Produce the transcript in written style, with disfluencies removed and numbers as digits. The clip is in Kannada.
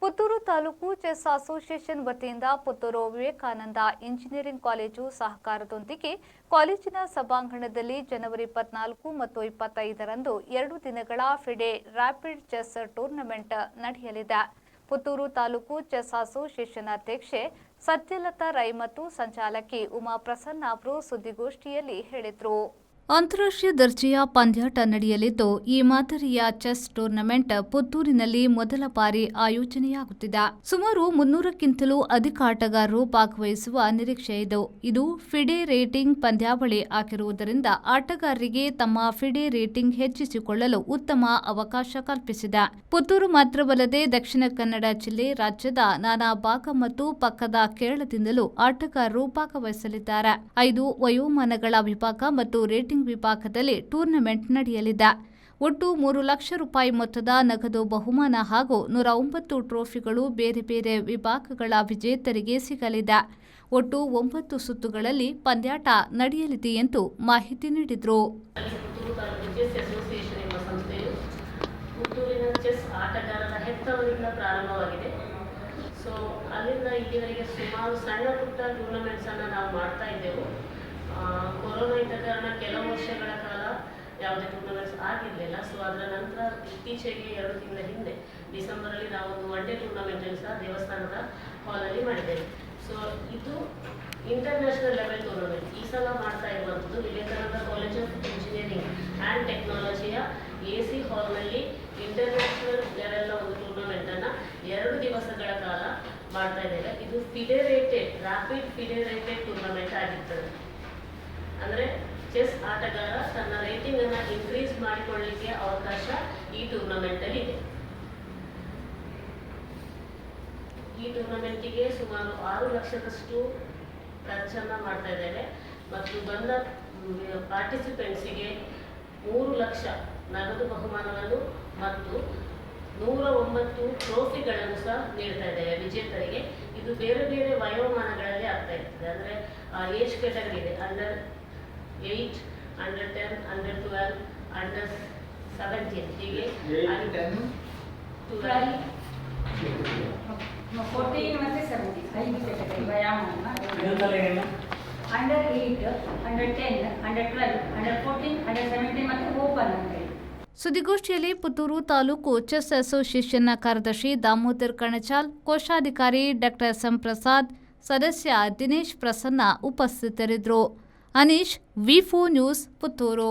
ಪುತ್ತೂರು ತಾಲೂಕು ಚೆಸ್ ಅಸೋಸಿಯೇಷನ್ ವತಿಯಿಂದ ಪುತ್ತೂರು ವಿವೇಕಾನಂದ ಇಂಜಿನಿಯರಿಂಗ್ ಕಾಲೇಜು ಸಹಕಾರದೊಂದಿಗೆ ಕಾಲೇಜಿನ ಸಭಾಂಗಣದಲ್ಲಿ ಜನವರಿ 24 ಮತ್ತು 25ರಂದು 2 ದಿನಗಳ ಫಿಡೆ ರ್ಯಾಪಿಡ್ ಚೆಸ್ ಟೂರ್ನಮೆಂಟ್ ನಡೆಯಲಿದೆ. ಪುತ್ತೂರು ತಾಲೂಕು ಚೆಸ್ ಅಸೋಸಿಯೇಷನ್ ಅಧ್ಯಕ್ಷೆ ಸತ್ಯಲತಾ ರೈ ಮತ್ತು ಸಂಚಾಲಕಿ ಉಮಾ ಪ್ರಸನ್ನ ಅವರು ಸುದ್ದಿಗೋಷ್ಠಿಯಲ್ಲಿ ಹೇಳಿದರು. ಅಂತಾರಾಷ್ಟ್ರೀಯ ದರ್ಜೆಯ ಪಂದ್ಯಾಟ ನಡೆಯಲಿದ್ದು, ಈ ಮಾದರಿಯ ಚೆಸ್ ಟೂರ್ನಮೆಂಟ್ ಪುತ್ತೂರಿನಲ್ಲಿ ಮೊದಲ ಬಾರಿ ಆಯೋಜನೆಯಾಗುತ್ತಿದೆ. ಸುಮಾರು 300ಕ್ಕಿಂತಲೂ ಅಧಿಕ ಆಟಗಾರರು ಭಾಗವಹಿಸುವ ನಿರೀಕ್ಷೆ ಇದೆ. ಇದು ಫಿಡೆ ರೇಟಿಂಗ್ ಪಂದ್ಯಾವಳಿ ಆಗಿರುವುದರಿಂದ ಆಟಗಾರರಿಗೆ ತಮ್ಮ ಫಿಡೆ ರೇಟಿಂಗ್ ಹೆಚ್ಚಿಸಿಕೊಳ್ಳಲು ಉತ್ತಮ ಅವಕಾಶ ಕಲ್ಪಿಸಿದೆ. ಪುತ್ತೂರು ಮಾತ್ರವಲ್ಲದೆ ದಕ್ಷಿಣ ಕನ್ನಡ ಜಿಲ್ಲೆ, ರಾಜ್ಯದ ನಾನಾ ಭಾಗ ಮತ್ತು ಪಕ್ಕದ ಕೇರಳದಿಂದಲೂ ಆಟಗಾರರು ಭಾಗವಹಿಸಲಿದ್ದಾರೆ. 5 ವಯೋಮಾನಗಳ ವಿಭಾಗ ಮತ್ತು ರೇಟಿಂಗ್ ವಿಭಾಗದಲ್ಲಿ ಟೂರ್ನಮೆಂಟ್ ನಡೆಯಲಿದೆ. ಒಟ್ಟು 3 ಲಕ್ಷ ರೂಪಾಯಿ ಮೊತ್ತದ ನಗದು ಬಹುಮಾನ ಹಾಗೂ 109 ಟ್ರೋಫಿಗಳು ಬೇರೆ ಬೇರೆ ವಿಭಾಗಗಳ ವಿಜೇತರಿಗೆ ಸಿಗಲಿದೆ. ಒಟ್ಟು 9 ಸುತ್ತುಗಳಲ್ಲಿ ಪಂದ್ಯಾಟ ನಡೆಯಲಿದೆ ಎಂದು ಮಾಹಿತಿ ನೀಡಿದರು. ಅಲ್ಲಿಂದ ಇಲ್ಲಿವರೆಗೆ ಸುಮಾರು ಸಣ್ಣ ಪುಟ್ಟ ಟೂರ್ನಮೆಂಟ್ಸ್ ಅನ್ನು ನಾವು ಮಾಡ್ತಾ ಇದ್ದೆವು. ಕೊರೋನಾ ಇದ್ದ ಕಾರಣ ಕೆಲವು ವರ್ಷಗಳ ಕಾಲ ಯಾವುದೇ ಟೂರ್ನಮೆಂಟ್ಸ್ ಆಗಿರಲಿಲ್ಲ. ಸೊ ಅದರ ನಂತರ ಇತ್ತೀಚೆಗೆ 2 ತಿಂಗಳ ಹಿಂದೆ ಡಿಸೆಂಬರಲ್ಲಿ ನಾವು ಒಂದು ಒನ್ ಡೇ ಟೂರ್ನಮೆಂಟ್ ಸಹ ದೇವಸ್ಥಾನದ ಹಾಲಲ್ಲಿ ಮಾಡಿದ್ದೇವೆ. ಸೊ ಇದು ಇಂಟರ್ನ್ಯಾಷನಲ್ ಲೆವೆಲ್ ಟೂರ್ನಮೆಂಟ್ ಈ ಸಲ ಮಾಡ್ತಾ ಇರುವಂಥದ್ದು Vivekananda college of engineering and ಟೆಕ್ನಾಲಜಿಯ AC ಹಾಲ್ನಲ್ಲಿ ಇಂಟರ್ನ್ಯಾಷನಲ್ ಲೆವೆಲ್ನ ಒಂದು ಟೂರ್ನಮೆಂಟನ್ನು 2 ದಿವಸಗಳ ಕಾಲ ಮಾಡ್ತಾ ಇದ್ದೇವೆ. ಇದು ಫಿಡೆರೇಟೆಡ್ ರ್ಯಾಪಿಡ್ ಫಿಡೆರೇಟೆಡ್ ಟೂರ್ನಮೆಂಟ್ ಆಗಿರ್ತದೆ. ಅಂದರೆ ಚೆಸ್ ಆಟಗಾರ ತನ್ನ ರೇಟಿಂಗ್ ಅನ್ನು ಇನ್ಕ್ರೀಸ್ ಮಾಡಿಕೊಳ್ಳಲಿಕ್ಕೆ ಅವಕಾಶ ಈ ಟೂರ್ನಮೆಂಟಲ್ಲಿ ಇದೆ. ಈ ಟೂರ್ನಮೆಂಟಿಗೆ ಸುಮಾರು 6 ಲಕ್ಷದಷ್ಟು ಖರ್ಚನ್ನು ಮಾಡ್ತಾ ಇದ್ದೇವೆ ಮತ್ತು ಬಂದ ಪಾರ್ಟಿಸಿಪೆಂಟ್ಸಿಗೆ 3 ಲಕ್ಷ ನಗದು ಬಹುಮಾನವನ್ನು ಮತ್ತು 109 ಟ್ರೋಫಿಗಳನ್ನು ಸಹ ನೀಡ್ತಾ ಇದ್ದೇವೆ ವಿಜೇತರಿಗೆ. ಇದು ಬೇರೆ ಬೇರೆ ವಯೋಮಾನಗಳಲ್ಲಿ ಆಗ್ತಾ ಇರ್ತದೆ. ಅಂದರೆ ಏಜ್ ಕ್ಯಾಟಗರಿ ಇದೆ, ಅಂಡರ್ 8, ಅಂಡರ್ 10, ಅಂಡರ್ 12, ಅಂಡರ್ 17 ಹೀಗೆ 12, 14 ಮತ್ತು 17 5 ಕ್ಯಾಟಗರಿ ವಯೋಮಾನ. Under 8, under 10, under 12, under 14, under 17 ಮತ್ತು ಓಪನ್ ಅಂತ ಹೇಳಿ. ಸುದ್ದಿಗೋಷ್ಠಿಯಲ್ಲಿ ಪುತ್ತೂರು ತಾಲೂಕು ಚೆಸ್ ಅಸೋಸಿಯೇಷನ್ನ ಕಾರ್ಯದರ್ಶಿ ದಾಮೋದರ್ ಕಣಚಾಲ್, ಕೋಶಾಧಿಕಾರಿ ಡಾಕ್ಟರ್ ಸಂಪ್ರಸಾದ್, ಸದಸ್ಯ ದಿನೇಶ್ ಪ್ರಸನ್ನ ಉಪಸ್ಥಿತರಿದ್ದರು. ಅನೀಶ್, ವಿ4 ನ್ಯೂಸ್, ಪುತ್ತೂರು.